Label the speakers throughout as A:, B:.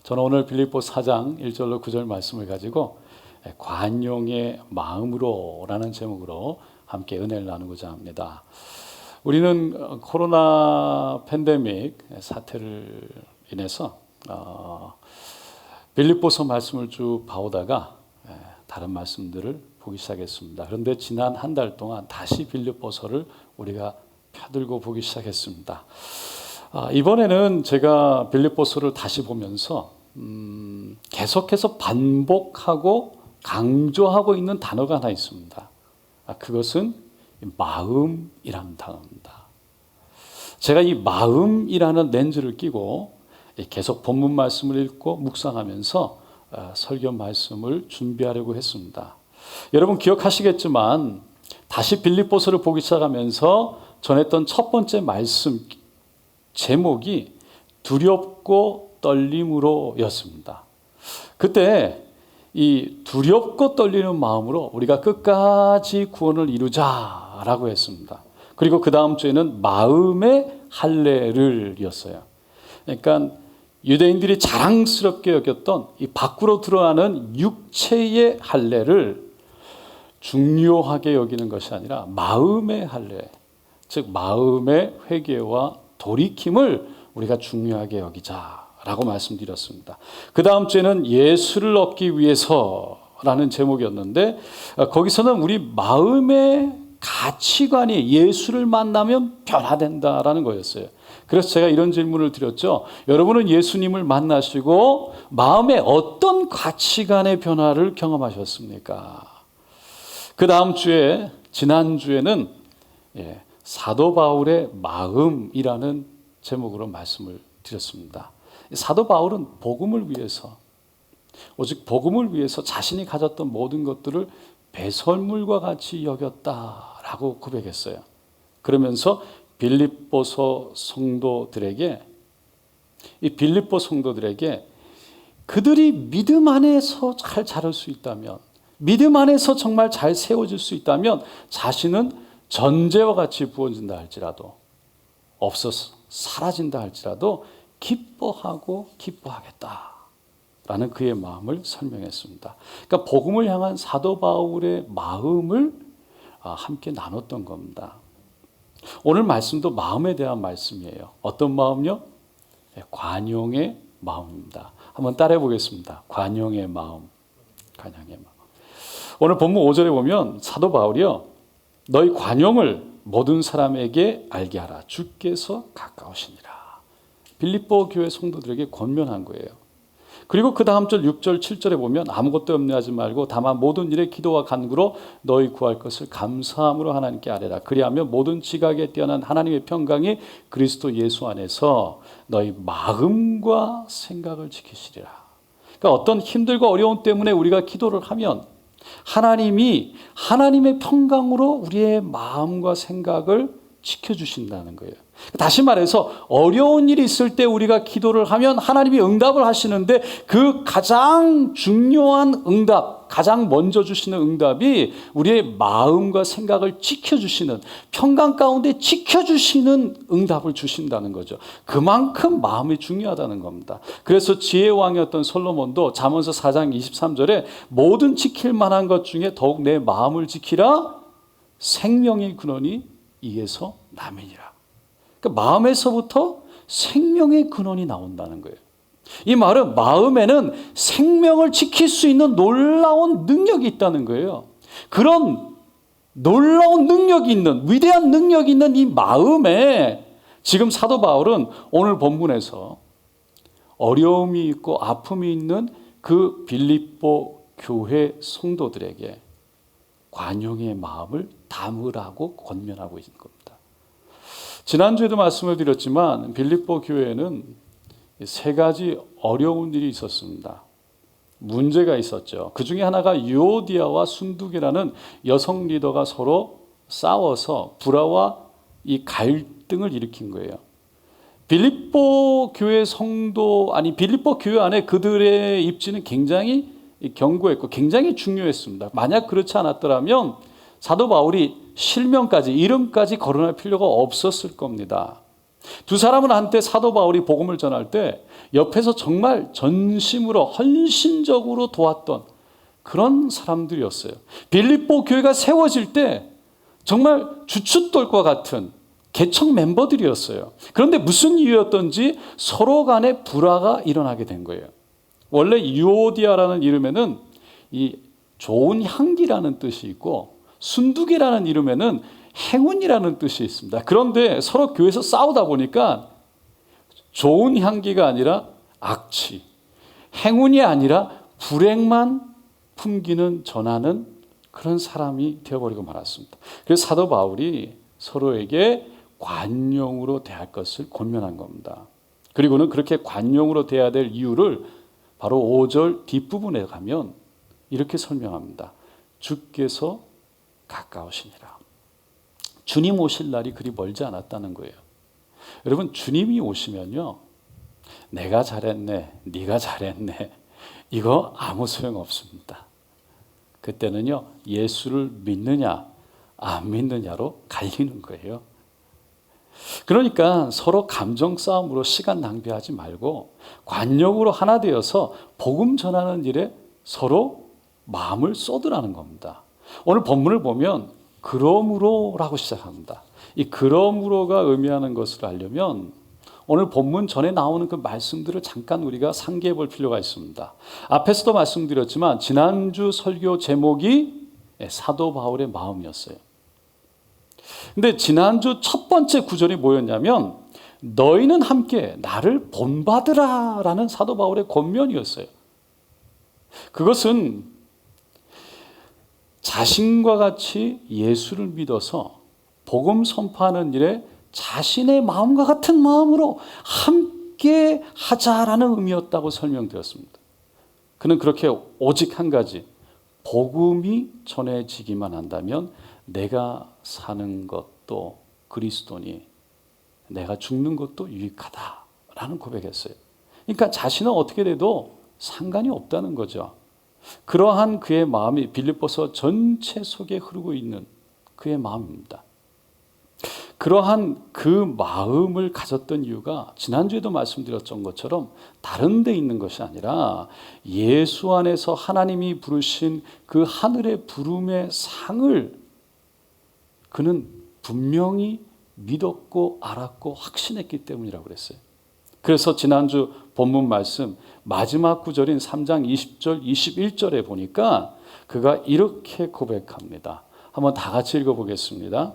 A: 저는 오늘 빌립보 4장 1절로 9절 말씀을 가지고 관용의 마음으로 라는 제목으로 함께 은혜를 나누고자 합니다. 우리는 코로나 팬데믹 사태를 인해서 빌립보서 말씀을 쭉 봐오다가 다른 말씀들을 보기 시작했습니다. 그런데 지난 한 달 동안 다시 빌립보서를 우리가 펴들고 보기 시작했습니다. 이번에는 제가 빌립보서를 다시 보면서 계속해서 반복하고 강조하고 있는 단어가 하나 있습니다. 그것은 마음이라는 단어입니다. 제가 이 마음이라는 렌즈를 끼고 계속 본문 말씀을 읽고 묵상하면서 설교 말씀을 준비하려고 했습니다. 여러분 기억하시겠지만 다시 빌립보서를 보기 시작하면서 전했던 첫 번째 말씀 제목이 두렵고 떨림으로였습니다. 그때 이 두렵고 떨리는 마음으로 우리가 끝까지 구원을 이루자라고 했습니다. 그리고 그 다음 주에는 마음의 할례를이었어요. 그러니까 유대인들이 자랑스럽게 여겼던 이 밖으로 드러나는 육체의 할례를 중요하게 여기는 것이 아니라 마음의 할례, 즉 마음의 회개와 돌이킴을 우리가 중요하게 여기자라고 말씀드렸습니다. 그 다음 주에는 예수를 얻기 위해서라는 제목이었는데 거기서는 우리 마음의 가치관이 예수를 만나면 변화된다라는 거였어요. 그래서 제가 이런 질문을 드렸죠. 여러분은 예수님을 만나시고 마음에 어떤 가치관의 변화를 경험하셨습니까? 그 다음 주에 지난주에는 사도 바울의 마음이라는 제목으로 말씀을 드렸습니다. 사도 바울은 복음을 위해서 오직 복음을 위해서 자신이 가졌던 모든 것들을 배설물과 같이 여겼다라고 고백했어요. 그러면서 빌립보서 성도들에게 그들이 믿음 안에서 잘 자랄 수 있다면, 믿음 안에서 정말 잘 세워질 수 있다면 자신은 전제와 같이 부어진다 할지라도, 없어서 사라진다 할지라도 기뻐하겠다라는 그의 마음을 설명했습니다. 그러니까 복음을 향한 사도 바울의 마음을 함께 나눴던 겁니다. 오늘 말씀도 마음에 대한 말씀이에요. 어떤 마음요? 관용의 마음입니다. 한번 따라해 보겠습니다. 관용의 마음. 오늘 본문 5절에 보면 사도 바울이요, 너희 관용을 모든 사람에게 알게 하라. 주께서 가까우시니라. 빌립보 교회 성도들에게 권면한 거예요. 그리고 그 다음 절 6절 7절에 보면 아무것도 염려하지 말고 다만 모든 일에 기도와 간구로 너희 구할 것을 감사함으로 하나님께 아뢰라. 그리하면 모든 지각에 뛰어난 하나님의 평강이 그리스도 예수 안에서 너희 마음과 생각을 지키시리라. 그러니까 어떤 힘들고 어려움 때문에 우리가 기도를 하면 하나님이 하나님의 평강으로 우리의 마음과 생각을 지켜주신다는 거예요. 다시 말해서 어려운 일이 있을 때 우리가 기도를 하면 하나님이 응답을 하시는데 그 가장 중요한 응답, 가장 먼저 주시는 응답이 우리의 마음과 생각을 지켜주시는, 평강 가운데 지켜주시는 응답을 주신다는 거죠. 그만큼 마음이 중요하다는 겁니다. 그래서 지혜의 왕이었던 솔로몬도 잠언서 4장 23절에 모든 지킬 만한 것 중에 더욱 내 마음을 지키라. 생명의 근원이 이에서 남이니라. 그러니까 마음에서부터 생명의 근원이 나온다는 거예요. 이 말은 마음에는 생명을 지킬 수 있는 놀라운 능력이 있다는 거예요. 그런 놀라운 능력이 있는, 위대한 능력이 있는 이 마음에 지금 사도 바울은 오늘 본문에서 어려움이 있고 아픔이 있는 그 빌립보 교회 성도들에게 관용의 마음을 담으라고 권면하고 있는 겁니다. 지난주에도 말씀을 드렸지만 빌립보 교회에는 세 가지 어려운 일이 있었습니다. 문제가 있었죠. 그 중에 하나가 유오디아와 순두계라는 여성 리더가 서로 싸워서 불화와 이 갈등을 일으킨 거예요. 빌립보 교회 빌립보 교회 안에 그들의 입지는 굉장히 견고했고 굉장히 중요했습니다. 만약 그렇지 않았더라면 사도 바울이 실명까지, 이름까지 거론할 필요가 없었을 겁니다. 두 사람은 한때 사도 바울이 복음을 전할 때 옆에서 정말 전심으로 헌신적으로 도왔던 그런 사람들이었어요. 빌립보 교회가 세워질 때 정말 주춧돌과 같은 개척 멤버들이었어요. 그런데 무슨 이유였던지 서로 간에 불화가 일어나게 된 거예요. 원래 유오디아라는 이름에는 이 좋은 향기라는 뜻이 있고 순두개라는 이름에는 행운이라는 뜻이 있습니다. 그런데 서로 교회에서 싸우다 보니까 좋은 향기가 아니라 악취, 행운이 아니라 불행만 풍기는 전하는 그런 사람이 되어버리고 말았습니다. 그래서 사도 바울이 서로에게 관용으로 대할 것을 권면한 겁니다. 그리고는 그렇게 관용으로 대해야 될 이유를 바로 5절 뒷부분에 가면 이렇게 설명합니다. 주께서 가까우시니라. 주님 오실 날이 그리 멀지 않았다는 거예요. 여러분, 주님이 오시면요, 내가 잘했네, 네가 잘했네, 이거 아무 소용 없습니다. 그때는요, 예수를 믿느냐 안 믿느냐로 갈리는 거예요. 그러니까 서로 감정 싸움으로 시간 낭비하지 말고 관용으로 하나 되어서 복음 전하는 일에 서로 마음을 쏟으라는 겁니다. 오늘 본문을 보면 그러므로라고 시작합니다. 이 그러므로가 의미하는 것을 알려면 오늘 본문 전에 나오는 그 말씀들을 잠깐 우리가 상기해 볼 필요가 있습니다. 앞에서도 말씀드렸지만 지난주 설교 제목이 사도 바울의 마음이었어요. 근데 지난주 첫 번째 구절이 뭐였냐면 너희는 함께 나를 본받으라 라는 사도 바울의 권면이었어요. 그것은 자신과 같이 예수를 믿어서 복음 선포하는 일에 자신의 마음과 같은 마음으로 함께 하자라는 의미였다고 설명드렸습니다. 그는 그렇게 오직 한 가지, 복음이 전해지기만 한다면 내가 사는 것도 그리스도니 내가 죽는 것도 유익하다라는 고백했어요. 그러니까 자신은 어떻게 돼도 상관이 없다는 거죠. 그러한 그의 마음이 빌립보서 전체 속에 흐르고 있는 그의 마음입니다. 그러한 그 마음을 가졌던 이유가 지난주에도 말씀드렸던 것처럼 다른 데 있는 것이 아니라 예수 안에서 하나님이 부르신 그 하늘의 부름의 상을 그는 분명히 믿었고 알았고 확신했기 때문이라고 그랬어요. 그래서 지난주 본문 말씀 마지막 구절인 3장 20절 21절에 보니까 그가 이렇게 고백합니다. 한번 다 같이 읽어보겠습니다.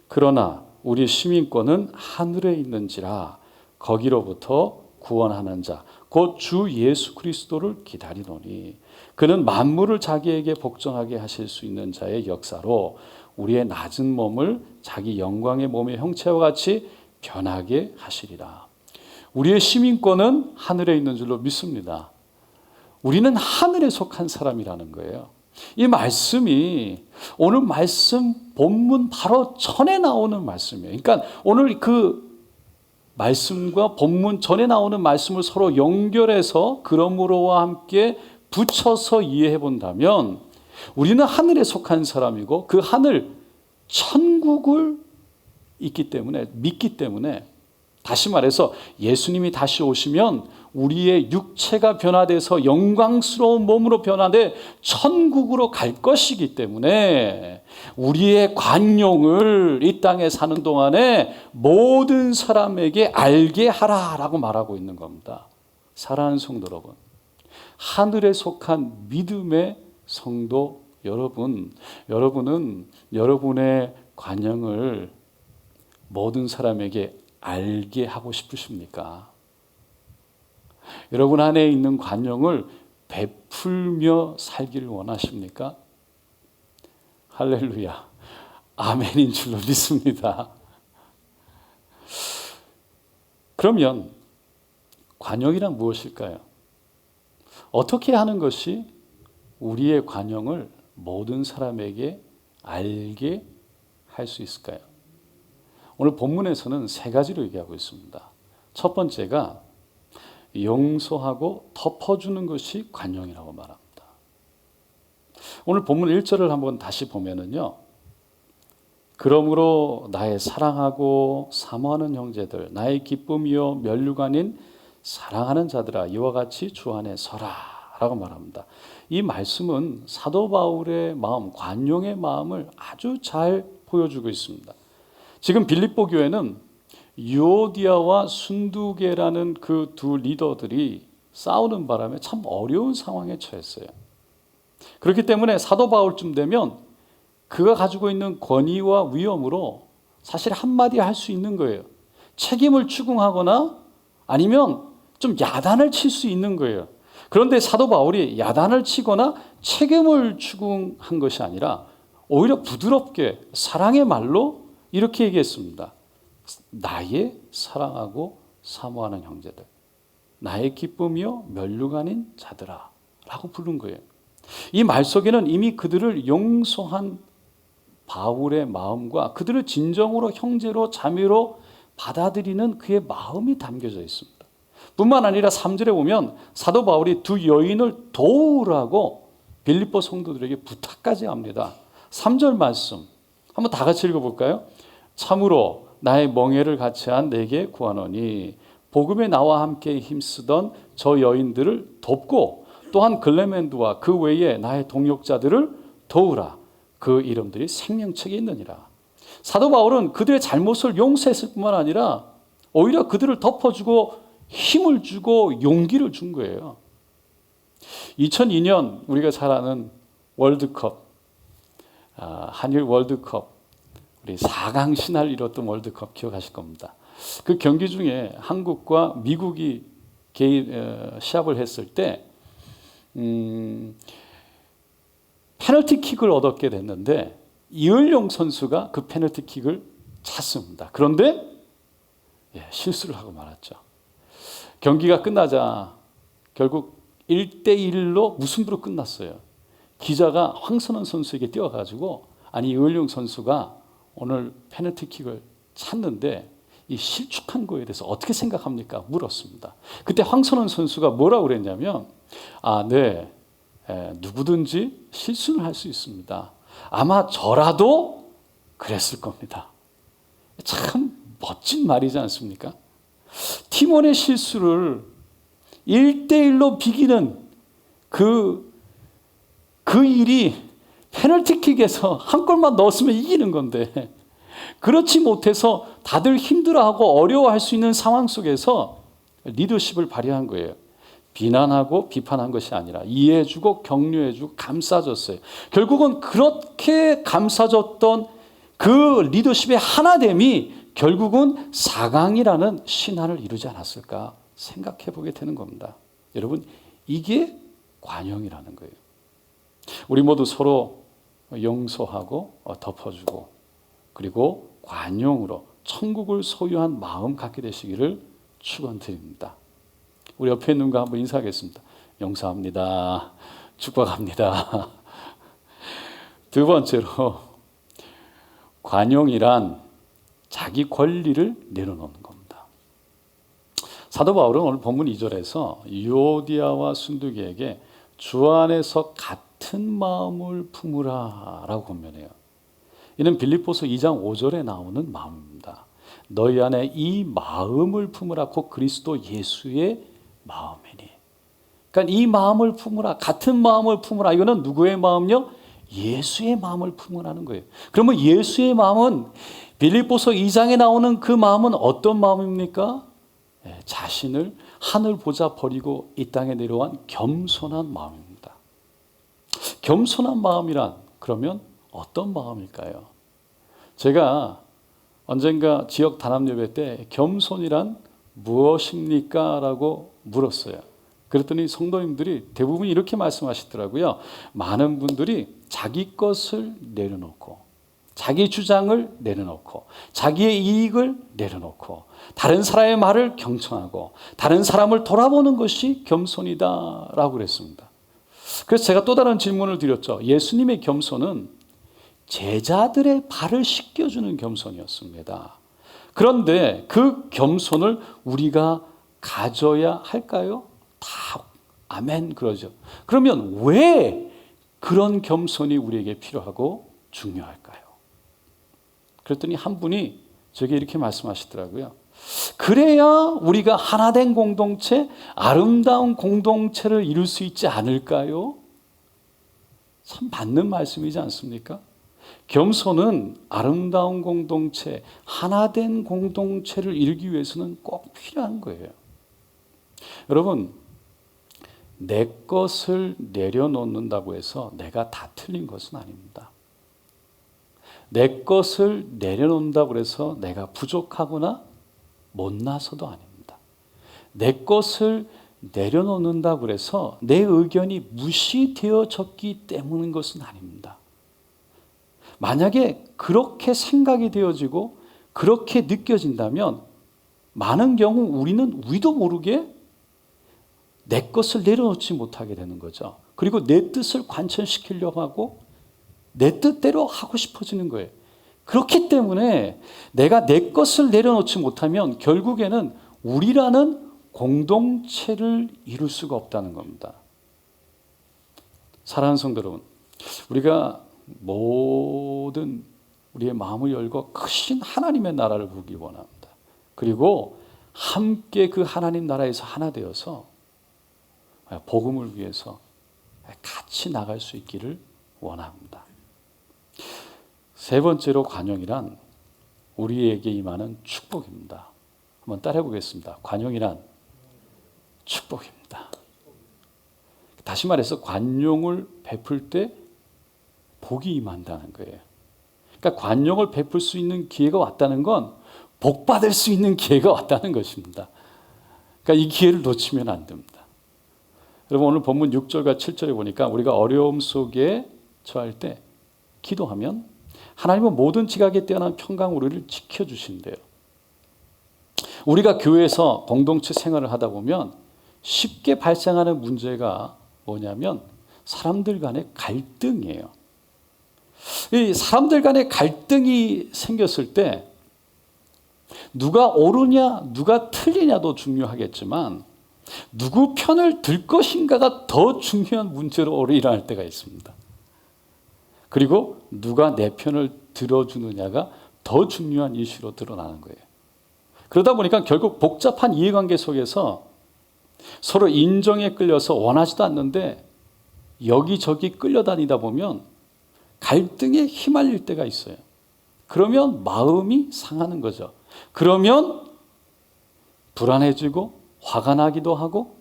A: 그러나 우리 시민권은 하늘에 있는지라 거기로부터 구원하는 자 곧 주 예수 그리스도를 기다리노니 그는 만물을 자기에게 복종하게 하실 수 있는 자의 역사로 우리의 낮은 몸을 자기 영광의 몸의 형체와 같이 변하게 하시리라. 우리의 시민권은 하늘에 있는 줄로 믿습니다. 우리는 하늘에 속한 사람이라는 거예요. 이 말씀이 오늘 말씀 본문 바로 전에 나오는 말씀이에요. 그러니까 오늘 그 말씀과 본문 전에 나오는 말씀을 서로 연결해서 그러므로와 함께 붙여서 이해해 본다면 우리는 하늘에 속한 사람이고 그 하늘 천국을 믿기 때문에 다시 말해서 예수님이 다시 오시면 우리의 육체가 변화돼서 영광스러운 몸으로 변화돼 천국으로 갈 것이기 때문에 우리의 관용을 이 땅에 사는 동안에 모든 사람에게 알게 하라라고 말하고 있는 겁니다. 사랑하는 성도 여러분, 하늘에 속한 믿음의 성도 여러분은 여러분의 관용을 모든 사람에게 알게 하고 싶으십니까? 여러분 안에 있는 관용을 베풀며 살기를 원하십니까? 할렐루야. 아멘인 줄로 믿습니다. 그러면 관용이란 무엇일까요? 어떻게 하는 것이 우리의 관용을 모든 사람에게 알게 할 수 있을까요? 오늘 본문에서는 세 가지로 얘기하고 있습니다. 첫 번째가 용서하고 덮어주는 것이 관용이라고 말합니다. 오늘 본문 1절을 한번 다시 보면은요, 그러므로 나의 사랑하고 사모하는 형제들, 나의 기쁨이요 면류관인 사랑하는 자들아, 이와 같이 주 안에 서라 라고 말합니다. 이 말씀은 사도 바울의 마음, 관용의 마음을 아주 잘 보여주고 있습니다. 지금 빌립보 교회는 유오디아와 순두계라는 그 두 리더들이 싸우는 바람에 참 어려운 상황에 처했어요. 그렇기 때문에 사도 바울쯤 되면 그가 가지고 있는 권위와 위엄으로 사실 한마디 할 수 있는 거예요. 책임을 추궁하거나 아니면 좀 야단을 칠 수 있는 거예요. 그런데 사도 바울이 야단을 치거나 책임을 추궁한 것이 아니라 오히려 부드럽게 사랑의 말로 이렇게 얘기했습니다. 나의 사랑하고 사모하는 형제들, 나의 기쁨이요 면류관인 자들아 라고 부른 거예요. 이 말 속에는 이미 그들을 용서한 바울의 마음과 그들을 진정으로 형제로 자매로 받아들이는 그의 마음이 담겨져 있습니다. 뿐만 아니라 3절에 보면 사도 바울이 두 여인을 도우라고 빌립보 성도들에게 부탁까지 합니다. 3절 말씀 한번 다 같이 읽어볼까요? 참으로 나의 멍에를 같이 한 내게 구하노니 복음에 나와 함께 힘쓰던 저 여인들을 돕고 또한 글레멘드와 그 외에 나의 동역자들을 도우라. 그 이름들이 생명책에 있느니라. 사도 바울은 그들의 잘못을 용서했을 뿐만 아니라 오히려 그들을 덮어주고 힘을 주고 용기를 준 거예요. 2002년 우리가 잘 아는 월드컵, 한일 월드컵, 우리 4강 신화를 이뤘던 월드컵 기억하실 겁니다. 그 경기 중에 한국과 미국이 시합을 했을 때 페널티킥을 얻게 됐는데 이을용 선수가 그 페널티킥을 찼습니다. 그런데 실수를 하고 말았죠. 경기가 끝나자 결국 1대1로 무승부로 끝났어요. 기자가 황선원 선수에게 뛰어가지고 아니 이을용 선수가 오늘 페널티킥을 찼는데 이 실축한 거에 대해서 어떻게 생각합니까? 물었습니다. 그때 황선원 선수가 뭐라고 그랬냐면 네, 누구든지 실수는 할 수 있습니다. 아마 저라도 그랬을 겁니다. 참 멋진 말이지 않습니까? 팀원의 실수를 1대1로 비기는 그 일이 페널티킥에서 한 골만 넣었으면 이기는 건데 그렇지 못해서 다들 힘들어하고 어려워할 수 있는 상황 속에서 리더십을 발휘한 거예요. 비난하고 비판한 것이 아니라 이해해주고 격려해주고 감싸줬어요. 결국은 그렇게 감싸줬던 그 리더십의 하나됨이 결국은 4강이라는 신화를 이루지 않았을까 생각해 보게 되는 겁니다. 여러분, 이게 관용이라는 거예요. 우리 모두 서로 용서하고 덮어주고 그리고 관용으로 천국을 소유한 마음 갖게 되시기를 축원드립니다. 우리 옆에 있는 분과 한번 인사하겠습니다. 용서합니다. 축복합니다. 두 번째로 관용이란 자기 권리를 내려놓는 겁니다. 사도 바울은 오늘 본문 2절에서 유오디아와 순두계에게 주 안에서 같은 마음을 품으라 라고 권면해요. 이는 빌립보서 2장 5절에 나오는 마음입니다. 너희 안에 이 마음을 품으라 곧 그리스도 예수의 마음이니. 그러니까 이 마음을 품으라, 같은 마음을 품으라. 이거는 누구의 마음요? 예수의 마음을 품으라는 거예요. 그러면 예수의 마음은 빌립보서 2장에 나오는 그 마음은 어떤 마음입니까? 자신을 하늘 보자 버리고 이 땅에 내려온 겸손한 마음입니다. 겸손한 마음이란 그러면 어떤 마음일까요? 제가 언젠가 지역 단합 예배 때 겸손이란 무엇입니까? 라고 물었어요. 그랬더니 성도님들이 대부분 이렇게 말씀하시더라고요. 많은 분들이 자기 것을 내려놓고 자기 주장을 내려놓고 자기의 이익을 내려놓고 다른 사람의 말을 경청하고 다른 사람을 돌아보는 것이 겸손이다 라고 그랬습니다. 그래서 제가 또 다른 질문을 드렸죠. 예수님의 겸손은 제자들의 발을 씻겨주는 겸손이었습니다. 그런데 그 겸손을 우리가 가져야 할까요? 다 아멘 그러죠. 그러면 왜 그런 겸손이 우리에게 필요하고 중요할까요? 그랬더니 한 분이 저에게 이렇게 말씀하시더라고요. 그래야 우리가 하나된 공동체, 아름다운 공동체를 이룰 수 있지 않을까요? 참 맞는 말씀이지 않습니까? 겸손은 아름다운 공동체, 하나된 공동체를 이루기 위해서는 꼭 필요한 거예요. 여러분, 내 것을 내려놓는다고 해서 내가 다 틀린 것은 아닙니다. 내 것을 내려놓는다고 해서 내가 부족하거나 못나서도 아닙니다. 내 것을 내려놓는다고 해서 내 의견이 무시되어졌기 때문인 것은 아닙니다. 만약에 그렇게 생각이 되어지고 그렇게 느껴진다면 많은 경우 우리는 우리도 모르게 내 것을 내려놓지 못하게 되는 거죠. 그리고 내 뜻을 관철시키려고 하고 내 뜻대로 하고 싶어지는 거예요. 그렇기 때문에 내가 내 것을 내려놓지 못하면 결국에는 우리라는 공동체를 이룰 수가 없다는 겁니다. 사랑하는 성도 여러분, 우리가 모든 우리의 마음을 열고 크신 하나님의 나라를 보기 원합니다. 그리고 함께 그 하나님 나라에서 하나 되어서 복음을 위해서 같이 나갈 수 있기를 원합니다. 세 번째로 관용이란 우리에게 임하는 축복입니다. 한번 따라해 보겠습니다. 관용이란 축복입니다. 다시 말해서 관용을 베풀 때 복이 임한다는 거예요. 그러니까 관용을 베풀 수 있는 기회가 왔다는 건 복 받을 수 있는 기회가 왔다는 것입니다. 그러니까 이 기회를 놓치면 안 됩니다. 여러분, 오늘 본문 6절과 7절에 보니까 우리가 어려움 속에 처할 때 기도하면 하나님은 모든 지각에 뛰어난 평강 우리를 지켜주신대요. 우리가 교회에서 공동체 생활을 하다 보면 쉽게 발생하는 문제가 뭐냐면 사람들 간의 갈등이에요. 이 사람들 간의 갈등이 생겼을 때 누가 옳으냐 누가 틀리냐도 중요하겠지만 누구 편을 들 것인가가 더 중요한 문제로 오래 일어날 때가 있습니다. 그리고 누가 내 편을 들어주느냐가 더 중요한 이슈로 드러나는 거예요. 그러다 보니까 결국 복잡한 이해관계 속에서 서로 인정에 끌려서 원하지도 않는데 여기저기 끌려다니다 보면 갈등에 휘말릴 때가 있어요. 그러면 마음이 상하는 거죠. 그러면 불안해지고 화가 나기도 하고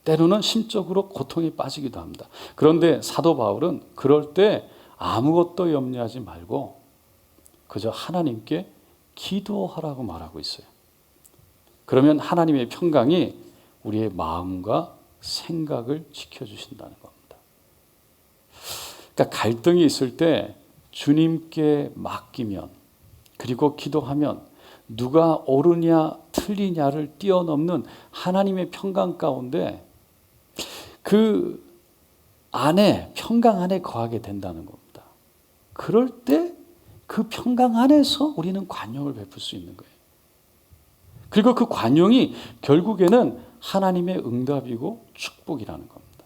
A: 때로는 심적으로 고통에 빠지기도 합니다. 그런데 사도 바울은 그럴 때 아무것도 염려하지 말고 그저 하나님께 기도하라고 말하고 있어요. 그러면 하나님의 평강이 우리의 마음과 생각을 지켜주신다는 겁니다. 그러니까 갈등이 있을 때 주님께 맡기면 그리고 기도하면 누가 옳으냐 틀리냐를 뛰어넘는 하나님의 평강 가운데 그 안에 평강 안에 거하게 된다는 겁니다. 그럴 때 그 평강 안에서 우리는 관용을 베풀 수 있는 거예요. 그리고 그 관용이 결국에는 하나님의 응답이고 축복이라는 겁니다.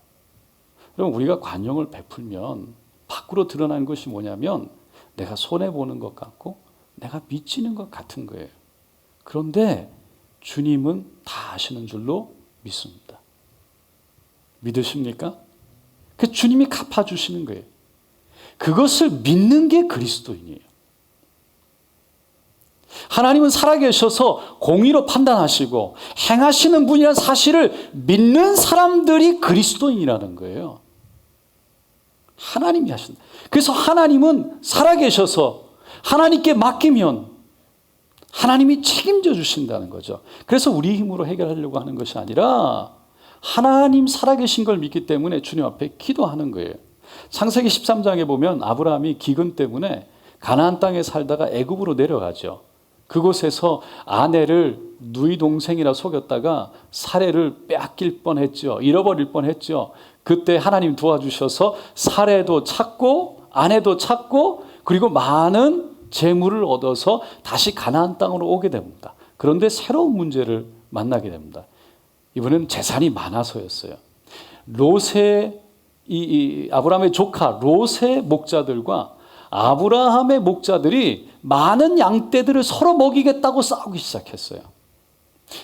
A: 여러분, 우리가 관용을 베풀면 밖으로 드러나는 것이 뭐냐면 내가 손해보는 것 같고 내가 미치는 것 같은 거예요. 그런데 주님은 다 아시는 줄로 믿습니다. 믿으십니까? 그 주님이 갚아주시는 거예요. 그것을 믿는 게 그리스도인이에요. 하나님은 살아계셔서 공의로 판단하시고 행하시는 분이라는 사실을 믿는 사람들이 그리스도인이라는 거예요. 하나님이 하신다. 그래서 하나님은 살아계셔서 하나님께 맡기면 하나님이 책임져 주신다는 거죠. 그래서 우리 힘으로 해결하려고 하는 것이 아니라 하나님 살아계신 걸 믿기 때문에 주님 앞에 기도하는 거예요. 창세기 13장에 보면 아브라함이 기근 때문에 가나안 땅에 살다가 애굽으로 내려가죠. 그곳에서 아내를 누이 동생이라 속였다가 사례를 빼앗길 뻔했죠. 잃어버릴 뻔했죠. 그때 하나님 도와주셔서 사례도 찾고 아내도 찾고 그리고 많은 재물을 얻어서 다시 가나안 땅으로 오게 됩니다. 그런데 새로운 문제를 만나게 됩니다. 이번엔 재산이 많아서였어요. 롯의 이 아브라함의 조카 롯의 목자들과 아브라함의 목자들이 많은 양떼들을 서로 먹이겠다고 싸우기 시작했어요.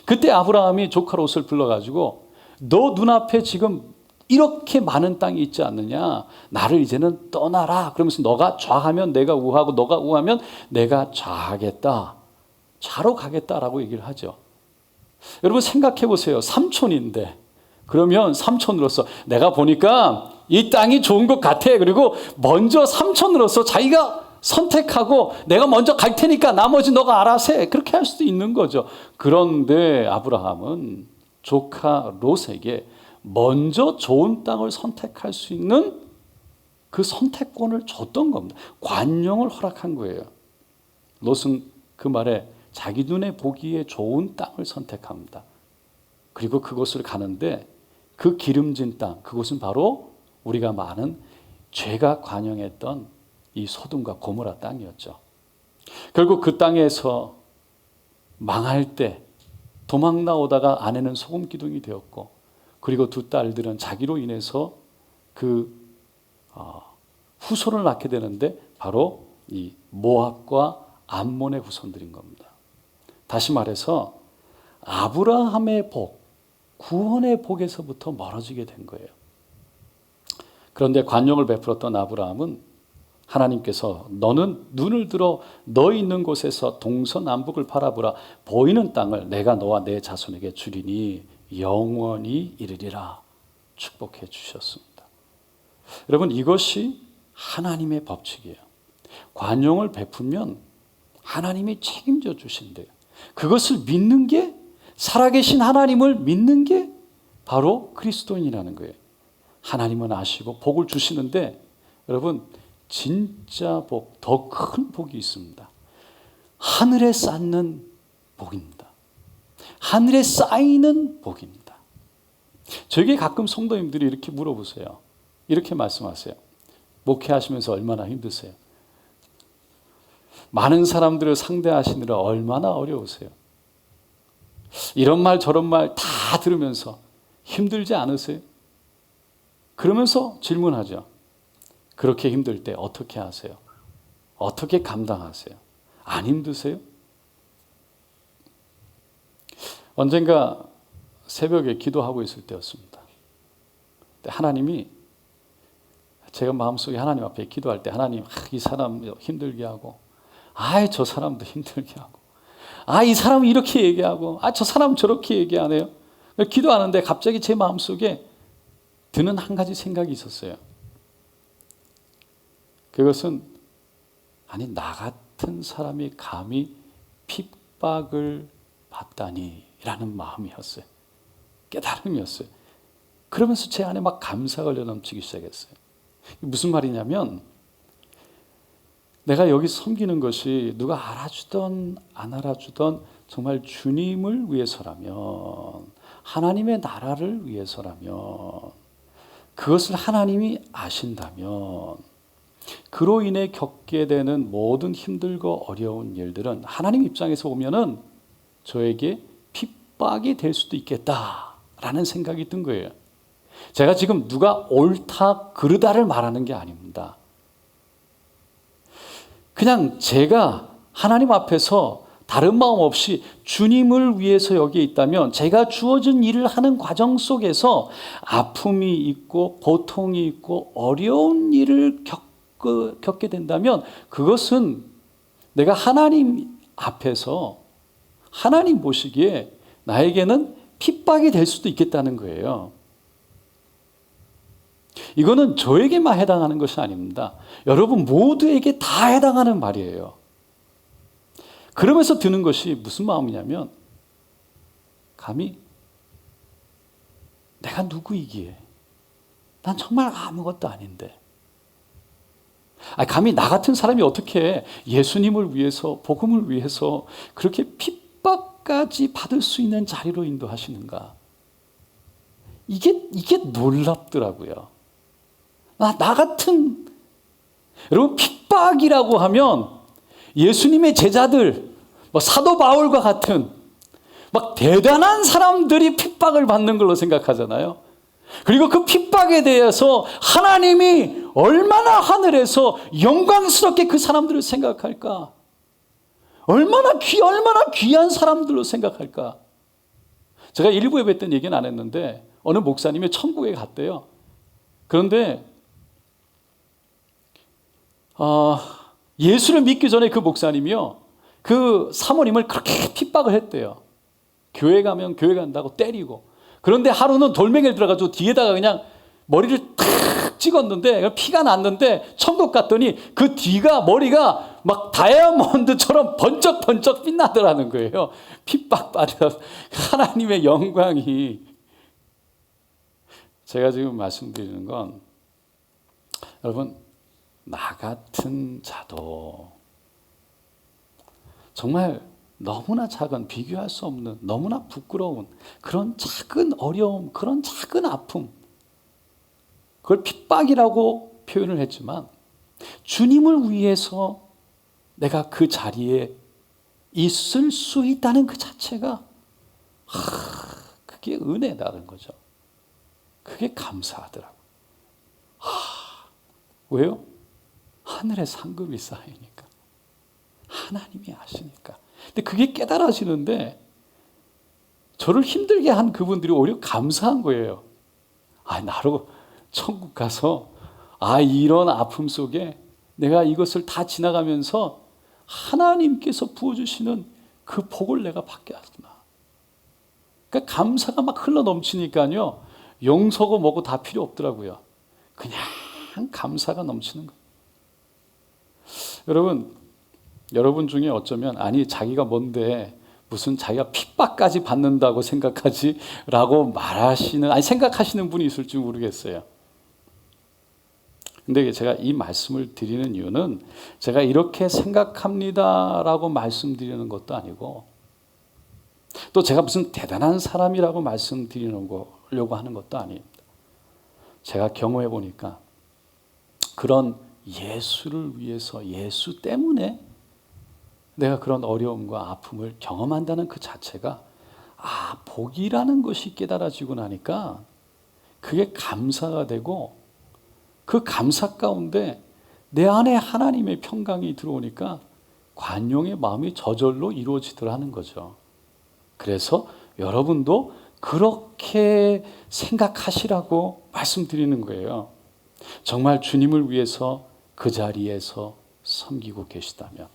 A: 그때 아브라함이 조카 롯을 불러가지고 너 눈앞에 지금 이렇게 많은 땅이 있지 않느냐, 나를 이제는 떠나라. 그러면서 너가 좌하면 내가 우하고 너가 우하면 내가 좌하겠다, 좌로 가겠다라고 얘기를 하죠. 여러분 생각해 보세요. 삼촌인데, 그러면 삼촌으로서 내가 보니까 이 땅이 좋은 것 같아, 그리고 먼저 삼촌으로서 자기가 선택하고 내가 먼저 갈 테니까 나머지 너가 알아서 해, 그렇게 할 수도 있는 거죠. 그런데 아브라함은 조카 롯에게 먼저 좋은 땅을 선택할 수 있는 그 선택권을 줬던 겁니다. 관용을 허락한 거예요. 롯은 그 말에 자기 눈에 보기에 좋은 땅을 선택합니다. 그리고 그곳을 가는데 그 기름진 땅, 그곳은 바로 우리가 많은 죄가 관영했던 이 소돔과 고모라 땅이었죠. 결국 그 땅에서 망할 때 도망 나오다가 아내는 소금 기둥이 되었고, 그리고 두 딸들은 자기로 인해서 그 후손을 낳게 되는데 바로 이 모압과 암몬의 후손들인 겁니다. 다시 말해서 아브라함의 복, 구원의 복에서부터 멀어지게 된 거예요. 그런데 관용을 베풀었던 아브라함은 하나님께서 너는 눈을 들어 너 있는 곳에서 동서남북을 바라보라. 보이는 땅을 내가 너와 내 자손에게 주리니 영원히 이르리라 축복해 주셨습니다. 여러분, 이것이 하나님의 법칙이에요. 관용을 베풀면 하나님이 책임져 주신대요. 그것을 믿는 게, 살아계신 하나님을 믿는 게 바로 그리스도인이라는 거예요. 하나님은 아시고 복을 주시는데, 여러분 진짜 복, 더 큰 복이 있습니다. 하늘에 쌓는 복입니다. 하늘에 쌓이는 복입니다. 저에게 가끔 성도님들이 이렇게 물어보세요. 이렇게 말씀하세요. 목회하시면서 얼마나 힘드세요? 많은 사람들을 상대하시느라 얼마나 어려우세요? 이런 말 저런 말 다 들으면서 힘들지 않으세요? 그러면서 질문하죠. 그렇게 힘들 때 어떻게 하세요? 어떻게 감당하세요? 안 힘드세요? 언젠가 새벽에 기도하고 있을 때였습니다. 하나님이, 제가 마음속에 하나님 앞에 기도할 때 하나님, 이 사람 힘들게 하고, 저 사람도 힘들게 하고, 이 사람은 이렇게 얘기하고, 저 사람은 저렇게 얘기하네요. 기도하는데 갑자기 제 마음속에 드는 한 가지 생각이 있었어요. 그것은 나 같은 사람이 감히 핍박을 받다니 라는 마음이었어요. 깨달음이었어요. 그러면서 제 안에 막 감사가 흘러넘치기 시작했어요. 무슨 말이냐면, 내가 여기 섬기는 것이 누가 알아주던 안 알아주던 정말 주님을 위해서라면, 하나님의 나라를 위해서라면, 그것을 하나님이 아신다면, 그로 인해 겪게 되는 모든 힘들고 어려운 일들은 하나님 입장에서 보면은 저에게 핍박이 될 수도 있겠다라는 생각이 든 거예요. 제가 지금 누가 옳다 그르다를 말하는 게 아닙니다. 그냥 제가 하나님 앞에서 다른 마음 없이 주님을 위해서 여기에 있다면, 제가 주어진 일을 하는 과정 속에서 아픔이 있고 고통이 있고 어려운 일을 겪게 된다면, 그것은 내가 하나님 앞에서 하나님 보시기에 나에게는 핍박이 될 수도 있겠다는 거예요. 이거는 저에게만 해당하는 것이 아닙니다. 여러분 모두에게 다 해당하는 말이에요. 그러면서 드는 것이 무슨 마음이냐면, 감히 내가 누구이기에, 난 정말 아무것도 아닌데, 감히 나 같은 사람이 어떻게 예수님을 위해서, 복음을 위해서 그렇게 핍박까지 받을 수 있는 자리로 인도하시는가. 이게 놀랍더라고요. 나 같은, 여러분 핍박이라고 하면 예수님의 제자들, 사도 바울과 같은 막 대단한 사람들이 핍박을 받는 걸로 생각하잖아요. 그리고 그 핍박에 대해서 하나님이 얼마나 하늘에서 영광스럽게 그 사람들을 생각할까? 얼마나 귀한 사람들로 생각할까? 제가 일부에 뵀던 얘기는 안 했는데 어느 목사님이 천국에 갔대요. 그런데 예수를 믿기 전에 그 목사님이요, 그 사모님을 그렇게 핍박을 했대요. 교회 가면 교회 간다고 때리고. 그런데 하루는 돌멩이를 들어가지고 뒤에다가 그냥 머리를 탁 찍었는데 피가 났는데 천국 갔더니 그 뒤가 머리가 막 다이아몬드처럼 번쩍번쩍 빛나더라는 거예요. 핍박받은 하나님의 영광이. 제가 지금 말씀드리는 건, 여러분, 나 같은 자도 정말 너무나 작은, 비교할 수 없는, 너무나 부끄러운 그런 작은 어려움, 그런 작은 아픔, 그걸 핍박이라고 표현을 했지만 주님을 위해서 내가 그 자리에 있을 수 있다는 그 자체가 그게 은혜다는 거죠. 그게 감사하더라고요. 왜요? 하늘에 상급이 쌓이니까. 하나님이 아시니까. 근데 그게 깨달아지는데 저를 힘들게 한 그분들이 오히려 감사한 거예요. 나로 천국 가서 이런 아픔 속에 내가 이것을 다 지나가면서 하나님께서 부어주시는 그 복을 내가 받게 하구나. 그러니까 감사가 막 흘러 넘치니까요, 용서고 뭐고 다 필요 없더라고요. 그냥 감사가 넘치는 거예요. 여러분 중에 어쩌면 자기가 뭔데 무슨 자기가 핍박까지 받는다고 생각하지? 라고 생각하시는 분이 있을지 모르겠어요. 근데 제가 이 말씀을 드리는 이유는 제가 이렇게 생각합니다라고 말씀드리는 것도 아니고, 또 제가 무슨 대단한 사람이라고 말씀드리려고 하는 것도 아닙니다. 제가 경험해 보니까 그런 예수를 위해서, 예수 때문에 내가 그런 어려움과 아픔을 경험한다는 그 자체가 복이라는 것이 깨달아지고 나니까 그게 감사가 되고, 그 감사 가운데 내 안에 하나님의 평강이 들어오니까 관용의 마음이 저절로 이루어지더라는 거죠. 그래서 여러분도 그렇게 생각하시라고 말씀드리는 거예요. 정말 주님을 위해서 그 자리에서 섬기고 계시다면.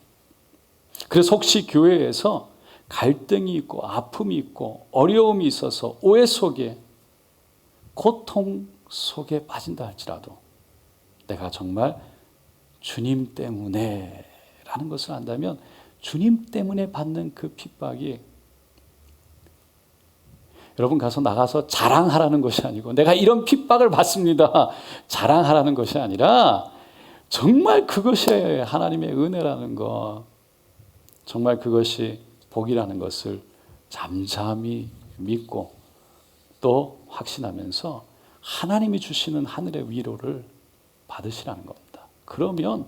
A: 그래서 혹시 교회에서 갈등이 있고 아픔이 있고 어려움이 있어서 오해 속에, 고통 속에 빠진다 할지라도 내가 정말 주님 때문에 라는 것을 안다면, 주님 때문에 받는 그 핍박이, 여러분 나가서 자랑하라는 것이 아니고 내가 이런 핍박을 받습니다 자랑하라는 것이 아니라 정말 그것이 하나님의 은혜라는 것, 정말 그것이 복이라는 것을 잠잠히 믿고 또 확신하면서 하나님이 주시는 하늘의 위로를 받으시라는 겁니다. 그러면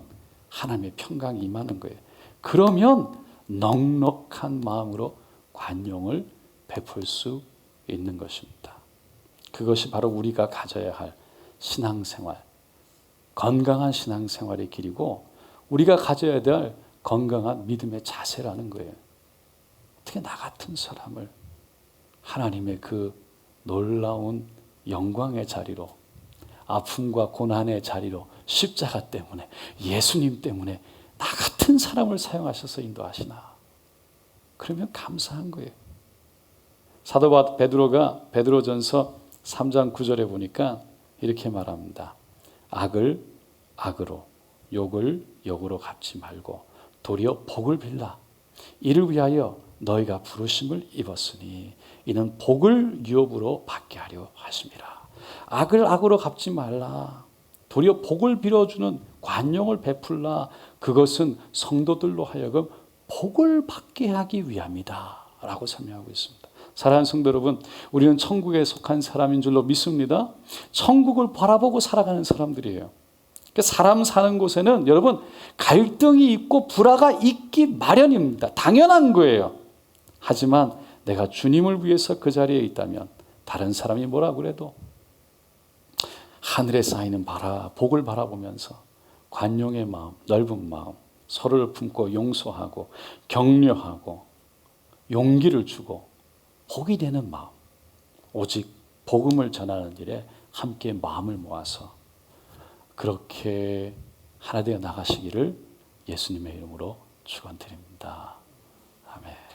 A: 하나님의 평강이 임하는 거예요. 그러면 넉넉한 마음으로 관용을 베풀 수 있는 것입니다. 그것이 바로 우리가 가져야 할 신앙생활, 건강한 신앙생활의 길이고, 우리가 가져야 될 건강한 믿음의 자세라는 거예요. 어떻게 나 같은 사람을 하나님의 그 놀라운 영광의 자리로, 아픔과 고난의 자리로, 십자가 때문에, 예수님 때문에 나 같은 사람을 사용하셔서 인도하시나. 그러면 감사한 거예요. 사도 베드로가 베드로전서 3장 9절에 보니까 이렇게 말합니다. 악을 악으로, 욕을 욕으로 갚지 말고 도리어 복을 빌라. 이를 위하여 너희가 부르심을 입었으니 이는 복을 유업으로 받게 하려 하심이라. 악을 악으로 갚지 말라. 도리어 복을 빌어주는 관용을 베풀라. 그것은 성도들로 하여금 복을 받게 하기 위함이다 라고 설명하고 있습니다. 사랑하는 성도 여러분, 우리는 천국에 속한 사람인 줄로 믿습니다. 천국을 바라보고 살아가는 사람들이에요. 사람 사는 곳에는 여러분 갈등이 있고 불화가 있기 마련입니다. 당연한 거예요. 하지만 내가 주님을 위해서 그 자리에 있다면 다른 사람이 뭐라 그래도 하늘에 쌓이는 복을 바라보면서 관용의 마음, 넓은 마음, 서로를 품고 용서하고 격려하고 용기를 주고 복이 되는 마음, 오직 복음을 전하는 일에 함께 마음을 모아서 그렇게 하나 되어 나가시기를 예수님의 이름으로 축원드립니다. 아멘.